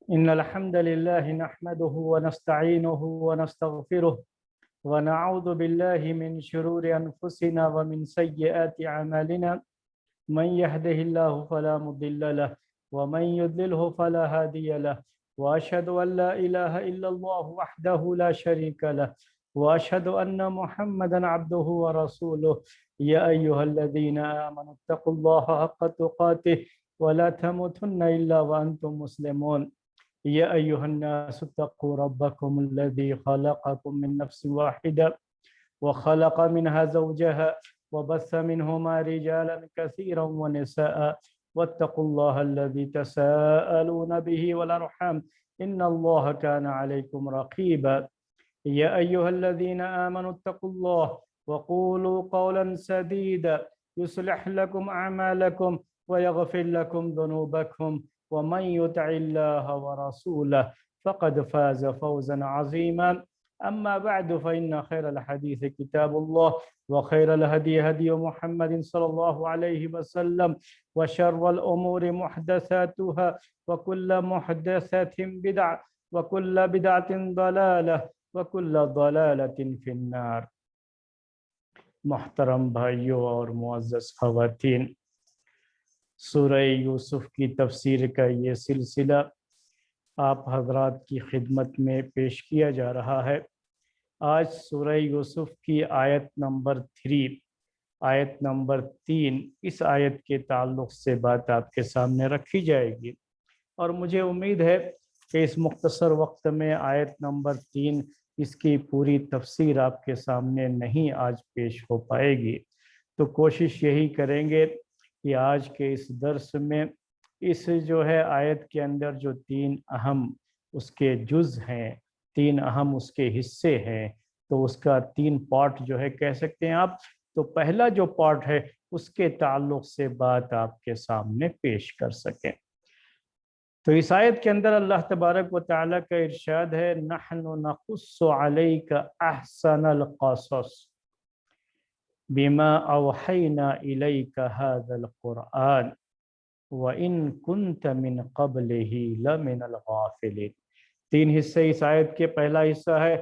إن الحمد لله نحمده ونستعينه ونستغفره ونعوذ بالله من شرور أنفسنا ومن سيئات أعمالنا. من يهده الله فلا مضل له ومن يضلله فلا هادي له، وأشهد أن لا إله إلا الله وحده لا شريك له، وأشهد أن محمدا عبده ورسوله. يا أيها الذين آمنوا اتقوا الله حق تقاته ولا تموتن إلا وأنتم مسلمون. يا أيها الناس اتقوا ربكم الذي خلقكم من نفس واحدة وخلق منها زوجها وبث منهما رجالا كثيرا ونساء، واتقوا الله الذي تساءلون به والأرحام إن الله كان عليكم رقيبا. يا أيها الذين آمنوا اتقوا الله وقولوا قولا سديدا يصلح لكم أعمالكم ويغفر لكم ذنوبكم، ومن يطع الله ورسوله فقد فاز فوزا عظيما. أما بعد فإن خير الحديث كتاب الله، وخير الهدي هدي محمد صلى الله عليه وسلم، وشر الأمور محدثاتها، وكل محدثة بدعة، وكل بدعة ضلالة، وكل ضلالة في النار۔ محترم بھائیوں اور معزز خواتین، سورہ یوسف کی تفسیر کا یہ سلسلہ آپ حضرات کی خدمت میں پیش کیا جا رہا ہے۔ آج سورہ یوسف کی آیت نمبر 3 اس آیت کے تعلق سے بات آپ کے سامنے رکھی جائے گی، اور مجھے امید ہے کہ اس مختصر وقت میں آیت نمبر 3 اس کی پوری تفسیر آپ کے سامنے نہیں آج پیش ہو پائے گی، تو کوشش یہی کریں گے کہ آج کے اس درس میں اس جو ہے آیت کے اندر جو 3 اہم اس کے جز ہیں، 3 اہم اس کے حصے ہیں، تو اس کا 3 پارٹ جو ہے کہہ سکتے ہیں آپ، تو پہلا جو پارٹ ہے اس کے تعلق سے بات آپ کے سامنے پیش کر سکیں۔ تو اس آیت کے اندر اللہ تبارک و تعالیٰ کا ارشاد ہے، نحن نقص علیک احسن القصص بما اوحینا الیک هذا القرآن وَإِن كُنْتَ مِن قَبْلِهِ لَمِنَ الْغَافِلِينَ۔ 3 حصے اس آیت کے۔ پہلا حصہ ہے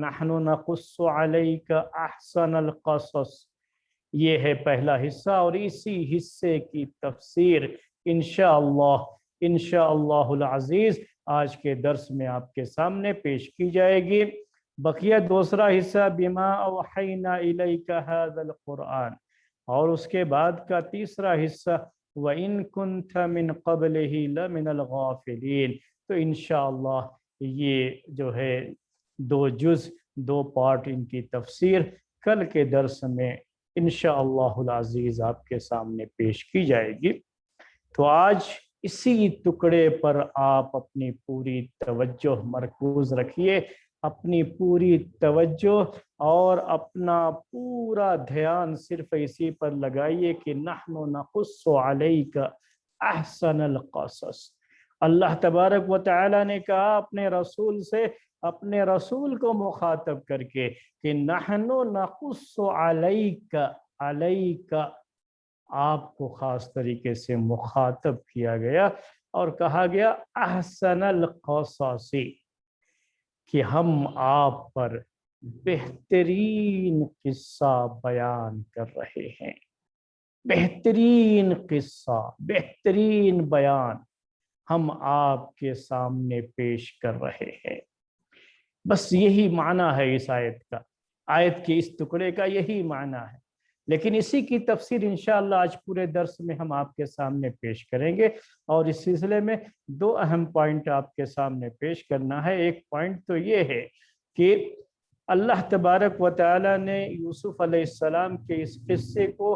نحن نقص علیک احسن القصص، یہ ہے پہلا حصہ، اور اسی حصے کی تفسیر انشاءاللہ العزیز آج کے درس میں آپ کے سامنے پیش کی جائے گی۔ بقیہ دوسرا حصہ بما اوحینا الیک ھذا القرآن، اور اس کے بعد کا تیسرا حصہ وَإِن كُنْتَ مِن قَبْلِهِ لَمِنَ الْغَافِلِينَ۔ تو انشاءاللہ یہ جو ہے 2 جز، 2 پارٹ ان کی تفسیر کل کے درس میں انشاءاللہ العزیز آپ کے سامنے پیش کی جائے گی۔ تو آج اسی ٹکڑے پر آپ اپنی پوری توجہ مرکوز رکھیے، اپنی پوری توجہ اور اپنا پورا دھیان صرف اسی پر لگائیے کہ نحن نقص علیک احسن القصص۔ اللہ تبارک و تعالی نے کہا اپنے رسول سے، اپنے رسول کو مخاطب کر کے کہ نحن نقص علیک، آپ کو خاص طریقے سے مخاطب کیا گیا اور کہا گیا احسن القصص، کہ ہم آپ پر بہترین قصہ بیان کر رہے ہیں، بہترین قصہ، بہترین بیان ہم آپ کے سامنے پیش کر رہے ہیں۔ بس یہی معنی ہے اس آیت کا، آیت کے اس ٹکڑے کا یہی معنی ہے، لیکن اسی کی تفسیر انشاءاللہ آج پورے درس میں ہم آپ کے سامنے پیش کریں گے، اور اس سلسلے میں 2 اہم پوائنٹ آپ کے سامنے پیش کرنا ہے۔ ایک پوائنٹ تو یہ ہے کہ اللہ تبارک و تعالی نے یوسف علیہ السلام کے اس قصے کو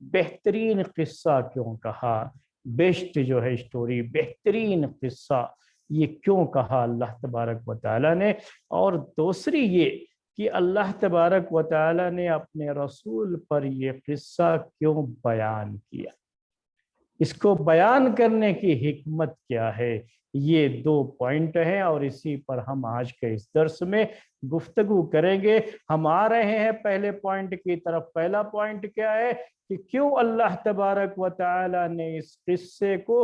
بہترین قصہ کیوں کہا، بیسٹ جو ہے اسٹوری، بہترین قصہ یہ کیوں کہا اللہ تبارک و تعالی نے، اور دوسری یہ کہ اللہ تبارک و تعالی نے اپنے رسول پر یہ قصہ کیوں بیان کیا، اس کو بیان کرنے کی حکمت کیا ہے۔ یہ 2 پوائنٹ ہیں، اور اسی پر ہم آج کے اس درس میں گفتگو کریں گے۔ ہم آ رہے ہیں پہلے پوائنٹ کی طرف۔ پہلا پوائنٹ کیا ہے کہ کیوں اللہ تبارک و تعالی نے اس قصے کو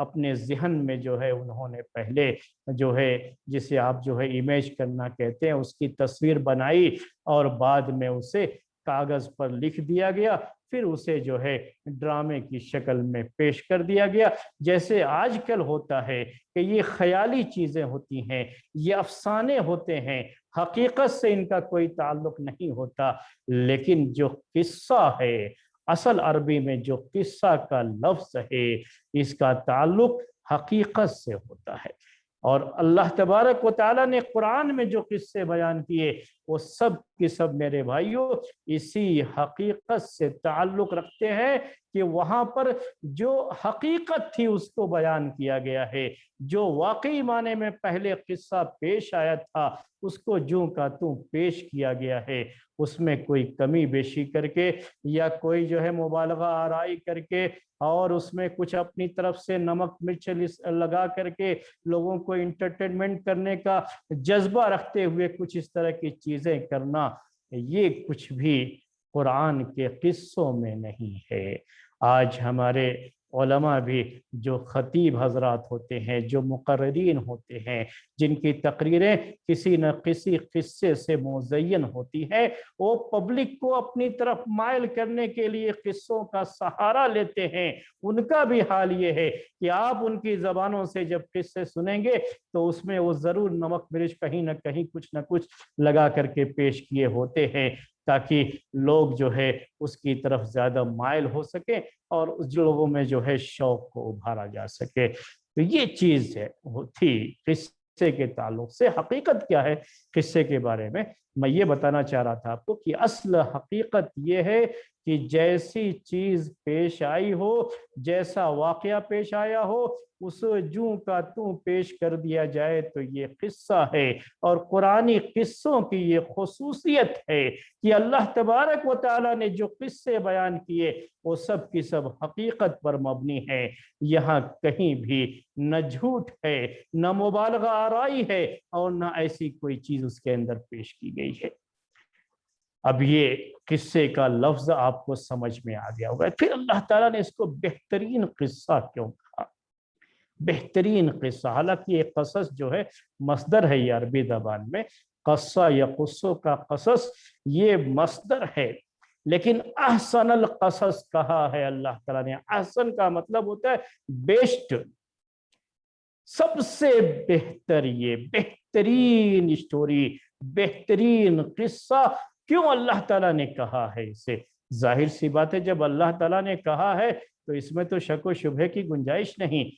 اپنے ذہن میں جو ہے انہوں نے پہلے جو ہے جسے آپ جو ہے امیج کرنا کہتے ہیں اس کی تصویر بنائی اور بعد میں اسے کاغذ پر لکھ دیا گیا، پھر اسے جو ہے ڈرامے کی شکل میں پیش کر دیا گیا۔ جیسے آج کل ہوتا ہے کہ یہ خیالی چیزیں ہوتی ہیں، یہ افسانے ہوتے ہیں، حقیقت سے ان کا کوئی تعلق نہیں ہوتا، لیکن جو قصہ ہے، اصل عربی میں جو قصہ کا لفظ ہے، اس کا تعلق حقیقت سے ہوتا ہے۔ اور اللہ تبارک و تعالیٰ نے قرآن میں جو قصے بیان کیے وہ سب کے سب میرے بھائیوں اسی حقیقت سے تعلق رکھتے ہیں کہ وہاں پر جو حقیقت تھی اس کو بیان کیا گیا ہے، جو واقعی معنی میں پہلے قصہ پیش آیا تھا اس کو جوں کا توں پیش کیا گیا ہے، اس میں کوئی کمی بیشی کر کے یا کوئی جو ہے مبالغہ آرائی کر کے اور اس میں کچھ اپنی طرف سے نمک مرچ لگا کر کے لوگوں کو انٹرٹینمنٹ کرنے کا جذبہ رکھتے ہوئے کچھ اس طرح کی چیزیں کرنا، یہ کچھ بھی قرآن کے قصوں میں نہیں ہے۔ آج ہمارے علماء بھی جو خطیب حضرات ہوتے ہیں، جو مقررین ہوتے ہیں، جن کی تقریریں کسی نہ کسی قصے سے مزین ہوتی ہیں، وہ پبلک کو اپنی طرف مائل کرنے کے لیے قصوں کا سہارا لیتے ہیں۔ ان کا بھی حال یہ ہے کہ آپ ان کی زبانوں سے جب قصے سنیں گے تو اس میں وہ ضرور نمک مرچ کہیں نہ کہیں کچھ نہ کچھ لگا کر کے پیش کیے ہوتے ہیں تاکہ لوگ جو ہے اس کی طرف زیادہ مائل ہو سکیں اور اس لوگوں میں جو ہے شوق کو ابھارا جا سکے۔ تو یہ چیز ہے تھی قصے کے تعلق سے۔ حقیقت کیا ہے قصے کے بارے میں یہ بتانا چاہ رہا تھا آپ کو کہ اصل حقیقت یہ ہے کہ جیسی چیز پیش آئی ہو، جیسا واقعہ پیش آیا ہو، اسے جوں کا توں پیش کر دیا جائے تو یہ قصہ ہے۔ اور قرآنی قصوں کی یہ خصوصیت ہے کہ اللہ تبارک و تعالیٰ نے جو قصے بیان کیے وہ سب کی سب حقیقت پر مبنی ہے، یہاں کہیں بھی نہ جھوٹ ہے، نہ مبالغہ آرائی ہے اور نہ ایسی کوئی چیز اس کے اندر پیش کی گئی ہے۔ اب یہ قصے کا لفظ آپ کو سمجھ میں آ گیا ہوگا۔ پھر اللہ تعالیٰ نے اس کو بہترین قصہ کیوں کہا؟ بہترین قصہ، حالانکہ یہ قصص جو ہے مصدر ہے، یہ عربی زبان میں قصہ یا قصوں کا قصص یہ مصدر ہے، لیکن احسن القصص کہا ہے اللہ تعالیٰ نے۔ احسن کا مطلب ہوتا ہے بیسٹ، سب سے بہتر، یہ بہترین اسٹوری، بہترین قصہ کیوں اللہ تعالیٰ نے کہا ہے اسے؟ ظاہر سی بات ہے جب اللہ تعالیٰ نے کہا ہے تو اس میں تو شک و شبہ کی گنجائش نہیں۔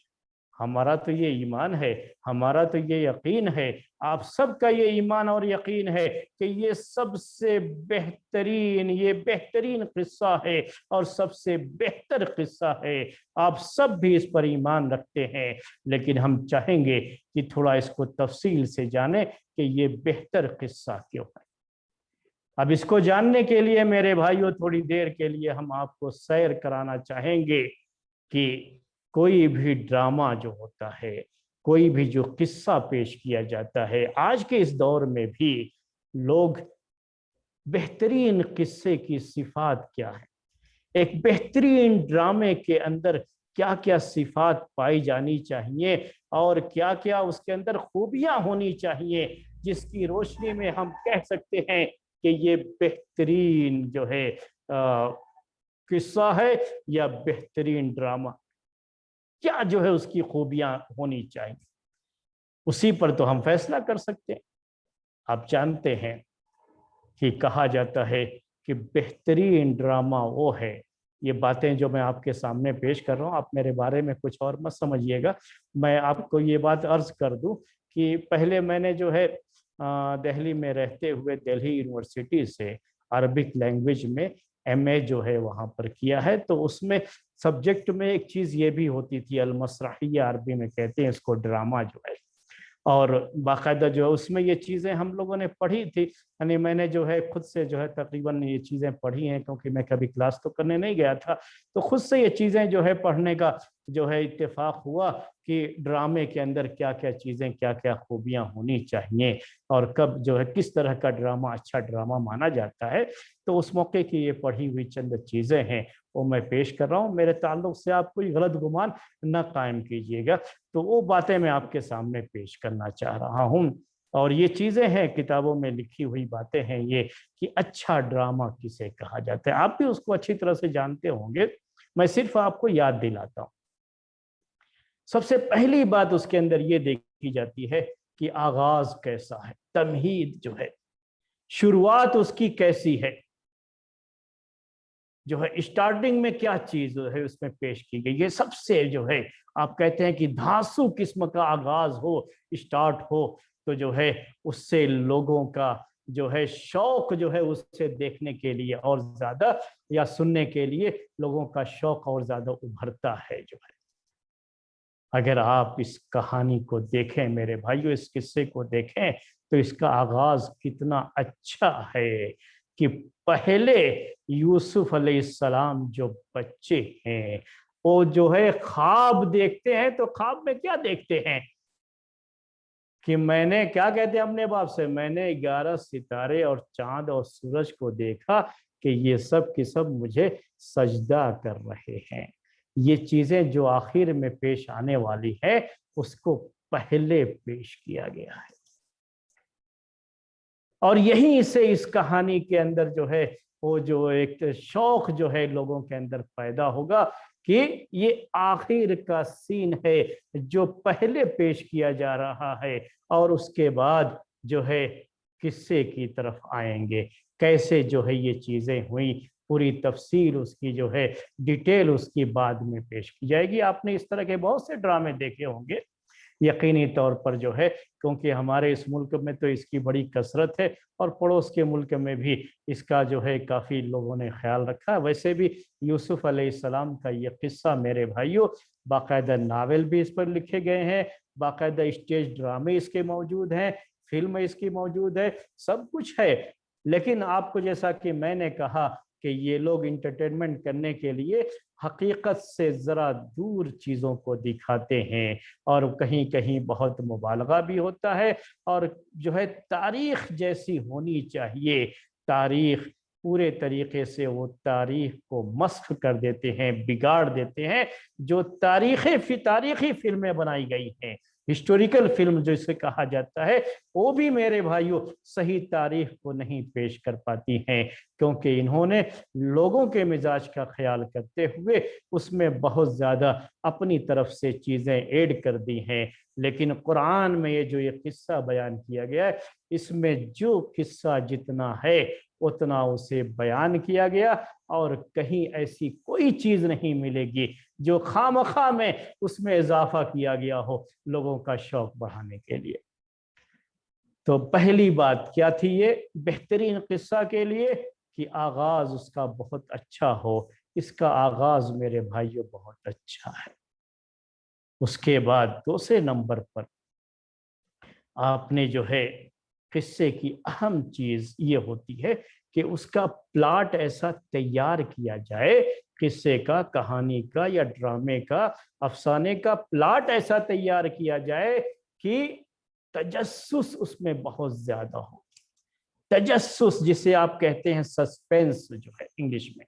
ہمارا تو یہ ایمان ہے، ہمارا تو یہ یقین ہے، آپ سب کا یہ ایمان اور یقین ہے کہ یہ سب سے بہترین، یہ بہترین قصہ ہے اور سب سے بہتر قصہ ہے۔ آپ سب بھی اس پر ایمان رکھتے ہیں، لیکن ہم چاہیں گے کہ تھوڑا اس کو تفصیل سے جانیں کہ یہ بہتر قصہ کیوں ہے۔ اب اس کو جاننے کے لیے میرے بھائیوں تھوڑی دیر کے لیے ہم آپ کو سیر کرانا چاہیں گے کہ کوئی بھی ڈرامہ جو ہوتا ہے، کوئی بھی جو قصہ پیش کیا جاتا ہے، آج کے اس دور میں بھی لوگ بہترین قصے کی صفات کیا ہے، ایک بہترین ڈرامے کے اندر کیا کیا صفات پائی جانی چاہیے اور کیا کیا اس کے اندر خوبیاں ہونی چاہیے جس کی روشنی میں ہم کہہ سکتے ہیں کہ یہ بہترین جو ہے قصہ ہے یا بہترین ڈرامہ، کیا جو ہے اس کی خوبیاں ہونی چاہیے، اسی پر تو ہم فیصلہ کر سکتے ہیں۔ آپ جانتے ہیں کہ کہا جاتا ہے کہ بہترین ڈرامہ وہ ہے، یہ باتیں جو میں آپ کے سامنے پیش کر رہا ہوں آپ میرے بارے میں کچھ اور مت سمجھیے گا، میں آپ کو یہ بات عرض کر دوں کہ پہلے میں نے جو ہے دہلی میں رہتے ہوئے دہلی یونیورسٹی سے عربک لینگویج میں ایم اے جو ہے وہاں پر کیا ہے، تو اس میں سبجیکٹ میں ایک چیز یہ بھی ہوتی تھی، المسرحیہ عربی میں کہتے ہیں اس کو، ڈرامہ جو ہے، اور باقاعدہ جو ہے اس میں یہ چیزیں ہم لوگوں نے پڑھی تھی، یعنی میں نے جو ہے خود سے جو ہے تقریباً یہ چیزیں پڑھی ہیں، کیونکہ میں کبھی کلاس تو کرنے نہیں گیا تھا، تو خود سے یہ چیزیں جو ہے پڑھنے کا جو ہے اتفاق ہوا کہ ڈرامے کے اندر کیا کیا چیزیں، کیا کیا خوبیاں ہونی چاہیے، اور کب جو ہے کس طرح کا ڈرامہ اچھا ڈرامہ مانا جاتا ہے، تو اس موقع کی یہ پڑھی ہوئی چند چیزیں ہیں وہ میں پیش کر رہا ہوں۔ میرے تعلق سے آپ کوئی غلط گمان نہ قائم کیجیے گا، تو وہ باتیں میں آپ کے سامنے پیش کرنا چاہ رہا ہوں، اور یہ چیزیں ہیں کتابوں میں لکھی ہوئی باتیں ہیں یہ، کہ اچھا ڈرامہ کسے کہا جاتا ہے۔ آپ بھی اس کو اچھی طرح سے جانتے ہوں گے، میں صرف آپ کو یاد دلاتا ہوں۔ سب سے پہلی بات اس کے اندر یہ دیکھی جاتی ہے کہ آغاز کیسا ہے، تمہید جو ہے، شروعات اس کی کیسی ہے، جو ہے اسٹارٹنگ میں کیا چیز ہے اس میں پیش کی گئی۔ یہ سب سے جو ہے آپ کہتے ہیں کہ دھاسو قسم کا آغاز ہو، اسٹارٹ ہو، تو جو ہے اس سے لوگوں کا جو ہے شوق جو ہے اس سے دیکھنے کے لیے اور زیادہ، یا سننے کے لیے لوگوں کا شوق اور زیادہ ابھرتا ہے جو ہے۔ اگر آپ اس کہانی کو دیکھیں میرے بھائیو، اس قصے کو دیکھیں، تو اس کا آغاز کتنا اچھا ہے کہ پہلے یوسف علیہ السلام جو بچے ہیں وہ جو ہے خواب دیکھتے ہیں، تو خواب میں کیا دیکھتے ہیں کہ میں نے، کیا کہتے ہیں اپنے باپ سے، میں نے 11 ستارے اور چاند اور سورج کو دیکھا کہ یہ سب کی سب مجھے سجدہ کر رہے ہیں۔ یہ چیزیں جو آخر میں پیش آنے والی ہے اس کو پہلے پیش کیا گیا ہے، اور یہیں سے اس کہانی کے اندر جو ہے وہ جو ایک شوق جو ہے لوگوں کے اندر پیدا ہوگا کہ یہ آخر کا سین ہے جو پہلے پیش کیا جا رہا ہے، اور اس کے بعد جو ہے قصے کی طرف آئیں گے، کیسے جو ہے یہ چیزیں ہوئیں، پوری تفصیل اس کی جو ہے ڈیٹیل اس کی بعد میں پیش کی جائے گی۔ آپ نے اس طرح کے بہت سے ڈرامے دیکھے ہوں گے یقینی طور پر جو ہے، کیونکہ ہمارے اس ملک میں تو اس کی بڑی کثرت ہے، اور پڑوس کے ملک میں بھی اس کا جو ہے کافی لوگوں نے خیال رکھا ہے۔ ویسے بھی یوسف علیہ السلام کا یہ قصہ میرے بھائیوں، باقاعدہ ناول بھی اس پر لکھے گئے ہیں، باقاعدہ اسٹیج ڈرامے اس کے موجود ہیں، فلم اس کی موجود ہے، سب کچھ ہے۔ لیکن آپ کو جیسا کہ میں نے کہا کہ یہ لوگ انٹرٹینمنٹ کرنے کے لیے حقیقت سے ذرا دور چیزوں کو دکھاتے ہیں، اور کہیں کہیں بہت مبالغہ بھی ہوتا ہے، اور جو ہے تاریخ جیسی ہونی چاہیے، تاریخ پورے طریقے سے وہ تاریخ کو مسخ کر دیتے ہیں، بگاڑ دیتے ہیں۔ جو تاریخی فلمیں بنائی گئی ہیں، ہسٹوریکل فلم جو اسے کہا جاتا ہے، وہ بھی میرے بھائیوں صحیح تاریخ کو نہیں پیش کر پاتی ہیں، کیونکہ انہوں نے لوگوں کے مزاج کا خیال کرتے ہوئے اس میں بہت زیادہ اپنی طرف سے چیزیں ایڈ کر دی ہیں۔ لیکن قرآن میں یہ قصہ بیان کیا گیا ہے، اس میں جو قصہ جتنا ہے اتنا اسے بیان کیا گیا، اور کہیں ایسی کوئی چیز نہیں ملے گی جو خواہ میں اس میں اضافہ کیا گیا ہو لوگوں کا شوق بڑھانے کے لیے۔ تو پہلی بات کیا تھی یہ بہترین قصہ کے لیے کہ آغاز اس کا بہت اچھا ہو۔ اس کا آغاز میرے بھائیوں بہت اچھا ہے۔ اس کے بعد دوسرے نمبر پر آپ نے جو ہے قصے کی اہم چیز یہ ہوتی ہے کہ اس کا پلاٹ ایسا تیار کیا جائے، قصے کا، کہانی کا یا ڈرامے کا، افسانے کا پلاٹ ایسا تیار کیا جائے کہ تجسس اس میں بہت زیادہ ہو۔ تجسس جسے آپ کہتے ہیں سسپینس جو ہے انگلش میں،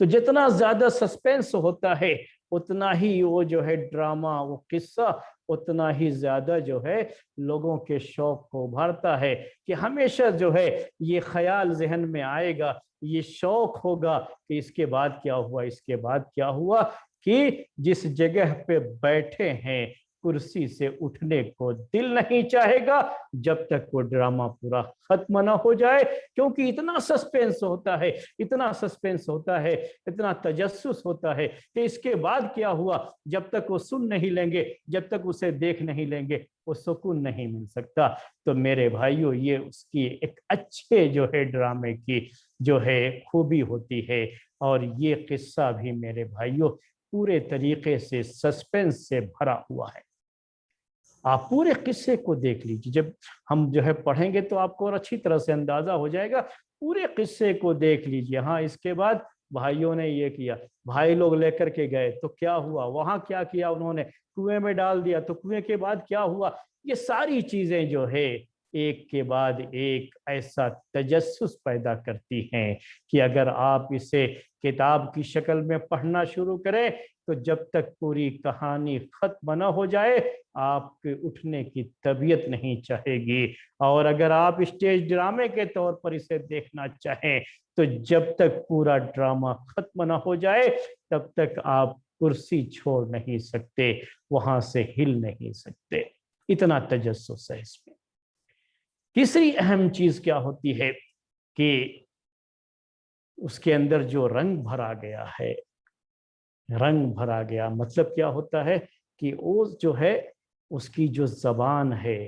تو جتنا زیادہ سسپینس ہوتا ہے اتنا ہی وہ جو ہے ڈرامہ، وہ قصہ اتنا ہی زیادہ جو ہے لوگوں کے شوق کو ابھارتا ہے، کہ ہمیشہ جو ہے یہ خیال ذہن میں آئے گا، یہ شوق ہوگا کہ اس کے بعد کیا ہوا، اس کے بعد کیا ہوا، کہ جس جگہ پہ بیٹھے ہیں کرسی سے اٹھنے کو دل نہیں چاہے گا جب تک وہ ڈرامہ پورا ختم نہ ہو جائے، کیونکہ اتنا سسپینس ہوتا ہے، اتنا سسپینس ہوتا ہے، اتنا تجسس ہوتا ہے کہ اس کے بعد کیا ہوا جب تک وہ سن نہیں لیں گے، جب تک اسے دیکھ نہیں لیں گے، وہ سکون نہیں مل سکتا۔ تو میرے بھائیوں یہ اس کی ایک اچھے جو ہے ڈرامے کی جو ہے خوبی ہوتی ہے، اور یہ قصہ بھی میرے بھائیوں پورے طریقے سے سسپینس سے بھرا ہوا ہے۔ آپ پورے قصے کو دیکھ لیجیے، جب ہم جو ہے پڑھیں گے تو آپ کو اور اچھی طرح سے اندازہ ہو جائے گا۔ پورے قصے کو دیکھ لیجیے۔ ہاں، اس کے بعد بھائیوں نے یہ کیا، بھائی لوگ لے کر کے گئے تو کیا ہوا، وہاں کیا کیا انہوں نے، کنویں میں ڈال دیا تو کنویں کے بعد کیا ہوا۔ یہ ساری چیزیں جو ہے ایک کے بعد ایک ایسا تجسس پیدا کرتی ہیں کہ اگر آپ اسے کتاب کی شکل میں پڑھنا شروع کریں تو جب تک پوری کہانی ختم نہ ہو جائے آپ کے اٹھنے کی طبیعت نہیں چاہے گی، اور اگر آپ اسٹیج ڈرامے کے طور پر اسے دیکھنا چاہیں تو جب تک پورا ڈرامہ ختم نہ ہو جائے تب تک آپ کرسی چھوڑ نہیں سکتے، وہاں سے ہل نہیں سکتے، اتنا تجسس ہے اس میں۔ تیسری اہم چیز کیا ہوتی ہے کہ اس کے اندر جو رنگ بھرا گیا ہے، رنگ بھرا گیا مطلب کیا ہوتا ہے کہ وہ جو ہے اس کی جو زبان ہے،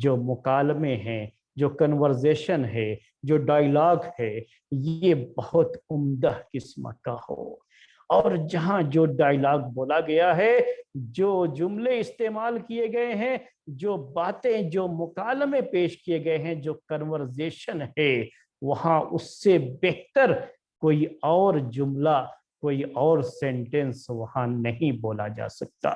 جو مکالمے ہیں، جو کنورزیشن ہے، جو ڈائیلاگ ہے، یہ بہت عمدہ قسم کا ہو، اور جہاں جو ڈائیلاگ بولا گیا ہے، جو جملے استعمال کیے گئے ہیں، جو باتیں، جو مکالمے پیش کیے گئے ہیں، جو کنورزیشن ہے، وہاں اس سے بہتر کوئی اور جملہ، کوئی اور سینٹنس وہاں نہیں بولا جا سکتا۔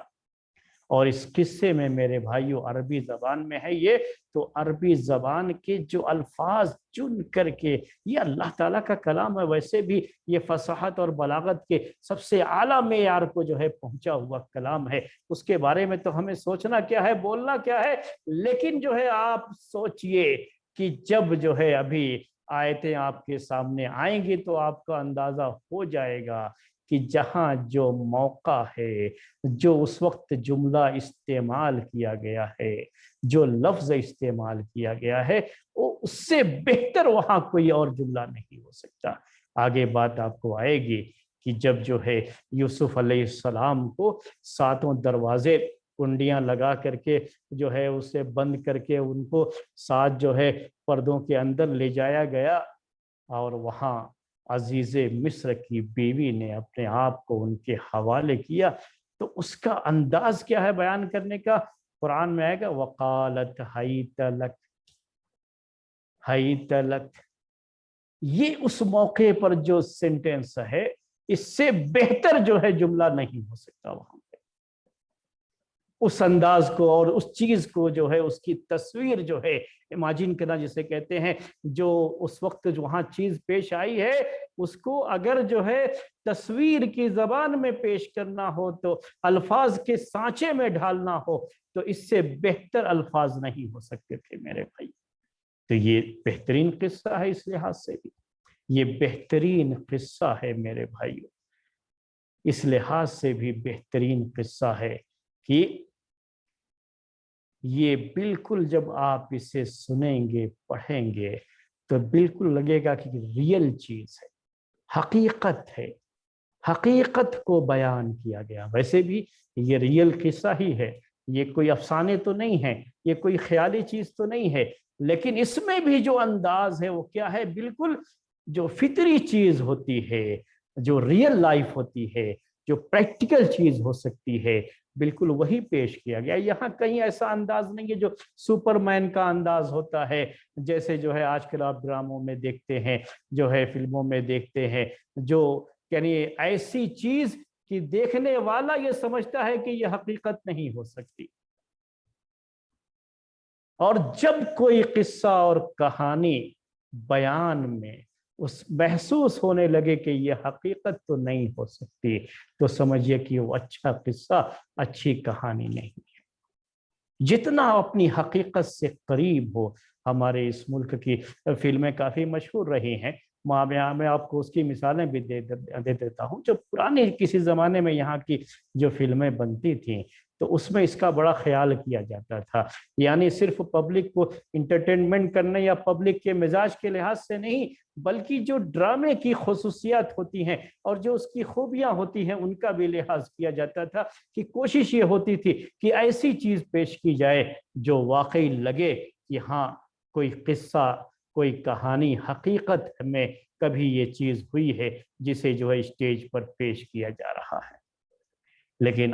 اور اس قصے میں میرے بھائیوں عربی زبان میں ہے یہ، تو عربی زبان کے جو الفاظ چن کر کے، یہ اللہ تعالیٰ کا کلام ہے، ویسے بھی یہ فصاحت اور بلاغت کے سب سے اعلیٰ معیار کو جو ہے پہنچا ہوا کلام ہے، اس کے بارے میں تو ہمیں سوچنا کیا ہے، بولنا کیا ہے، لیکن جو ہے آپ سوچئے کہ جب جو ہے ابھی آیتیں آپ کے سامنے آئیں گی تو آپ کا اندازہ ہو جائے گا کہ جہاں جو موقع ہے، جو اس وقت جملہ استعمال کیا گیا ہے، جو لفظ استعمال کیا گیا ہے، وہ اس سے بہتر وہاں کوئی اور جملہ نہیں ہو سکتا۔ آگے بات آپ کو آئے گی کہ جب جو ہے یوسف علیہ السلام کو 7 دروازے کنڈیاں لگا کر کے جو ہے اسے بند کر کے ان کو 7 جو ہے پردوں کے اندر لے جایا گیا، اور وہاں عزیز مصر کی بیوی نے اپنے آپ کو ان کے حوالے کیا، تو اس کا انداز کیا ہے بیان کرنے کا، قرآن میں آئے گا وقالت حیت لک، حیت لک، یہ اس موقع پر جو سینٹنس ہے اس سے بہتر جو ہے جملہ نہیں ہو سکتا وہاں پہ، اس انداز کو اور اس چیز کو جو ہے اس کی تصویر جو ہے امیجن کرنا جسے کہتے ہیں، جو اس وقت جو وہاں چیز پیش آئی ہے اس کو اگر جو ہے تصویر کی زبان میں پیش کرنا ہو تو الفاظ کے سانچے میں ڈھالنا ہو تو اس سے بہتر الفاظ نہیں ہو سکتے تھے میرے بھائی۔ تو یہ بہترین قصہ ہے، اس لحاظ سے بھی یہ بہترین قصہ ہے میرے بھائیوں، اس لحاظ سے بھی بہترین قصہ ہے کہ یہ بالکل جب آپ اسے سنیں گے، پڑھیں گے تو بالکل لگے گا کہ ریئل چیز ہے، حقیقت ہے، حقیقت کو بیان کیا گیا۔ ویسے بھی یہ ریئل قصہ ہی ہے، یہ کوئی افسانے تو نہیں ہے، یہ کوئی خیالی چیز تو نہیں ہے، لیکن اس میں بھی جو انداز ہے وہ کیا ہے، بالکل جو فطری چیز ہوتی ہے، جو ریئل لائف ہوتی ہے، جو پریکٹیکل چیز ہو سکتی ہے، بالکل وہی پیش کیا گیا۔ یہاں کہیں ایسا انداز نہیں ہے جو سپر مین کا انداز ہوتا ہے، جیسے جو ہے آج کل آپ ڈراموں میں دیکھتے ہیں، جو ہے فلموں میں دیکھتے ہیں، جو یعنی ایسی چیز کہ دیکھنے والا یہ سمجھتا ہے کہ یہ حقیقت نہیں ہو سکتی۔ اور جب کوئی قصہ اور کہانی بیان میں اس محسوس ہونے لگے کہ یہ حقیقت تو نہیں ہو سکتی تو سمجھیے کہ وہ اچھا قصہ، اچھی کہانی نہیں ہے۔ جتنا اپنی حقیقت سے قریب ہو، ہمارے اس ملک کی فلمیں کافی مشہور رہی ہیں، میں آپ کو اس کی مثالیں بھی دے دیتا ہوں۔ جو پرانے کسی زمانے میں یہاں کی جو فلمیں بنتی تھیں تو اس میں اس کا بڑا خیال کیا جاتا تھا، یعنی صرف پبلک کو انٹرٹینمنٹ کرنے یا پبلک کے مزاج کے لحاظ سے نہیں، بلکہ جو ڈرامے کی خصوصیات ہوتی ہیں اور جو اس کی خوبیاں ہوتی ہیں ان کا بھی لحاظ کیا جاتا تھا، کہ کوشش یہ ہوتی تھی کہ ایسی چیز پیش کی جائے جو واقعی لگے کہ ہاں کوئی قصہ، کوئی کہانی حقیقت میں کبھی یہ چیز ہوئی ہے جسے جو ہے اسٹیج پر پیش کیا جا رہا ہے۔ لیکن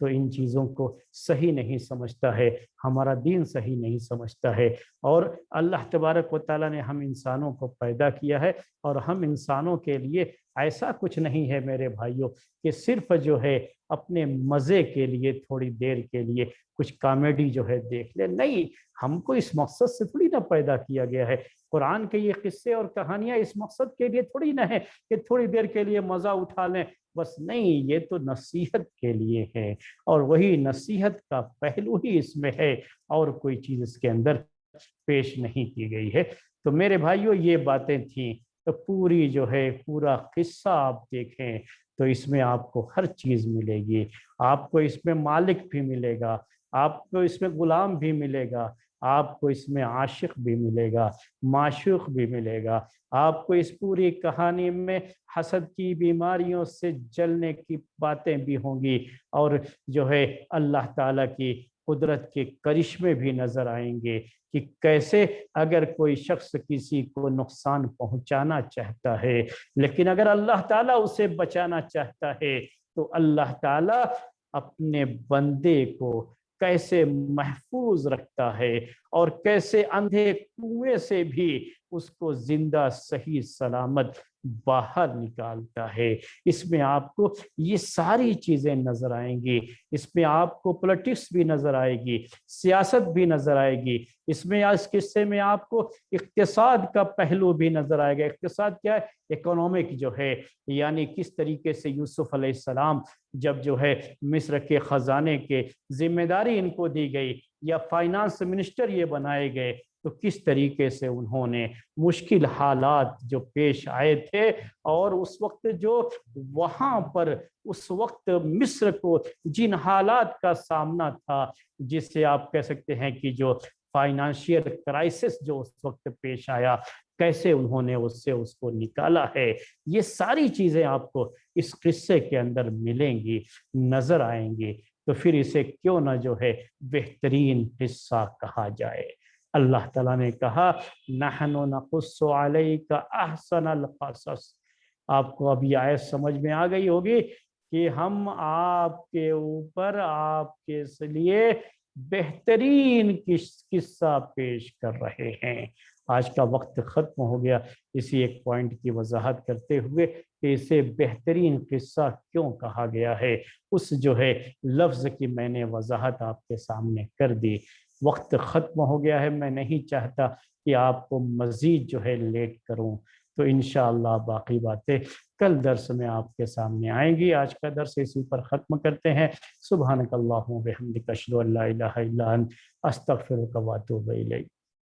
تو ان چیزوں کو صحیح نہیں سمجھتا ہے، ہمارا دین صحیح نہیں سمجھتا ہے۔ اور اللہ تبارک و تعالیٰ نے ہم انسانوں کو پیدا کیا ہے، اور ہم انسانوں کے لیے ایسا کچھ نہیں ہے میرے بھائیوں کہ صرف جو ہے اپنے مزے کے لیے تھوڑی دیر کے لیے کچھ کامیڈی جو ہے دیکھ لے، نہیں، ہم کو اس مقصد سے تھوڑی نہ پیدا کیا گیا ہے۔ قرآن کے یہ قصے اور کہانیاں اس مقصد کے لیے تھوڑی نہ ہے کہ تھوڑی دیر کے لیے مزہ اٹھا لیں بس، نہیں، یہ تو نصیحت کے لیے ہے، اور وہی نصیحت کا پہلو ہی اس میں ہے، اور کوئی چیز اس کے اندر پیش نہیں کی گئی ہے۔ تو میرے بھائیوں یہ باتیں تھیں، تو پوری جو ہے پورا قصہ آپ دیکھیں تو اس میں آپ کو ہر چیز ملے گی، آپ کو اس میں مالک بھی ملے گا، آپ کو اس میں غلام بھی ملے گا، آپ کو اس میں عاشق بھی ملے گا، معشوق بھی ملے گا، آپ کو اس پوری کہانی میں حسد کی بیماریوں سے جلنے کی باتیں بھی ہوں گی، اور جو ہے اللہ تعالیٰ کی قدرت کے کرشمے بھی نظر آئیں گے کہ کیسے اگر کوئی شخص کسی کو نقصان پہنچانا چاہتا ہے لیکن اگر اللہ تعالیٰ اسے بچانا چاہتا ہے تو اللہ تعالیٰ اپنے بندے کو کیسے محفوظ رکھتا ہے، اور کیسے اندھے کنویں سے بھی اس کو زندہ صحیح سلامت باہر نکالتا ہے۔ اس میں آپ کو یہ ساری چیزیں نظر آئیں گی، اس میں آپ کو پولیٹکس بھی نظر آئے گی، سیاست بھی نظر آئے گی، اس میں اس قصے میں آپ کو اقتصاد کا پہلو بھی نظر آئے گا۔ اقتصاد کیا ہے؟ اکنامک جو ہے، یعنی کس طریقے سے یوسف علیہ السلام جب جو ہے مصر کے خزانے کے ذمہ داری ان کو دی گئی یا فائنانس منسٹر یہ بنائے گئے تو کس طریقے سے انہوں نے مشکل حالات جو پیش آئے تھے، اور اس وقت جو وہاں پر اس وقت مصر کو جن حالات کا سامنا تھا، جس سے آپ کہہ سکتے ہیں کہ جو فائنانشیل کرائسس جو اس وقت پیش آیا، کیسے انہوں نے اس کو نکالا ہے، یہ ساری چیزیں آپ کو اس قصے کے اندر ملیں گی، نظر آئیں گی۔ تو پھر اسے کیوں نہ جو ہے بہترین قصہ کہا جائے۔ اللہ تعالیٰ نے کہا نحن نقص علیک احسن القصص۔ آپ کو اب یہ آیت سمجھ میں آ گئی ہوگی کہ ہم آپ کے اوپر آپ کے لیے بہترین قصہ پیش کر رہے ہیں۔ آج کا وقت ختم ہو گیا، اسی ایک پوائنٹ کی وضاحت کرتے ہوئے کہ اسے بہترین قصہ کیوں کہا گیا ہے، اس جو ہے لفظ کی میں نے وضاحت آپ کے سامنے کر دی۔ وقت ختم ہو گیا ہے، میں نہیں چاہتا کہ آپ کو مزید جو ہے لیٹ کروں، تو انشاءاللہ باقی باتیں کل درس میں آپ کے سامنے آئیں گی۔ آج کا درس اسی پر ختم کرتے ہیں۔ سبحانک اللہم و بحمدک اشہد ان لا الہ الا انت استغفرک و اتوب الیک۔